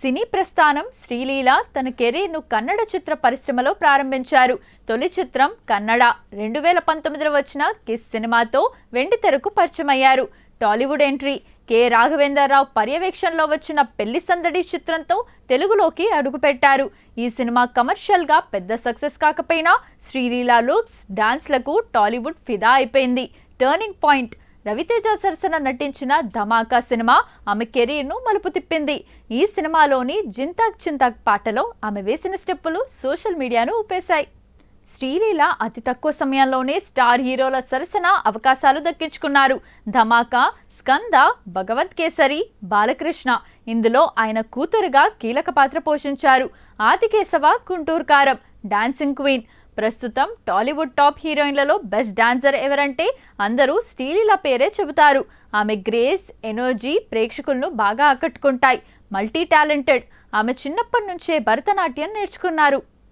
సినీ ప్రస్థానం శ్రీలీల తన కెరీర్ను కన్నడ చిత్ర పరిశ్రమలో ప్రారంభించారు. తొలి చిత్రం కన్నడ 2019లో వచ్చిన కిస్ సినిమాతో వెండితెరకు పరిచయమయ్యారు. టాలీవుడ్ ఎంట్రీ కె రాఘవేంద్రరావు పర్యవేక్షణలో వచ్చిన పెళ్లి సందడి చిత్రంతో తెలుగులోకి అడుగుపెట్టారు. ఈ సినిమా కమర్షియల్ గా పెద్ద సక్సెస్ కాకపోయినా శ్రీలీల లుక్స్, డాన్స్లకు టాలీవుడ్ ఫిదా అయిపోయింది. టర్నింగ్ పాయింట్ రవితేజ సరసన నటించిన ధమాకా సినిమా ఆమె కెరీర్ను మలుపు తిప్పింది. ఈ సినిమాలోని జింతాక్ చింతాక్ పాటలో ఆమె వేసిన స్టెప్పులు సోషల్ మీడియాను ఊపేశాయి. శ్రీలీల అతి తక్కువ సమయంలోనే స్టార్ హీరోల సరసన అవకాశాలు దక్కించుకున్నారు. ధమాకా, స్కంద, భగవంత్ కేసరి, బాలకృష్ణ ఇందులో ఆయన కూతురుగా కీలక పాత్ర పోషించారు. ఆదికేశవ, గుంటూరు కారం, డాన్సింగ్ క్వీన్. ప్రస్తుతం టాలీవుడ్ టాప్ హీరోయిన్లలో బెస్ట్ డాన్సర్ ఎవరంటే అందరూ శ్రీలీల పేరే చెబుతారు. ఆమె గ్రేస్, ఎనర్జీ ప్రేక్షకులను బాగా ఆకట్టుకుంటాయి. Multi talented. ఆమె చిన్నప్పటి నుంచే భరతనాట్యం నేర్చుకున్నారు.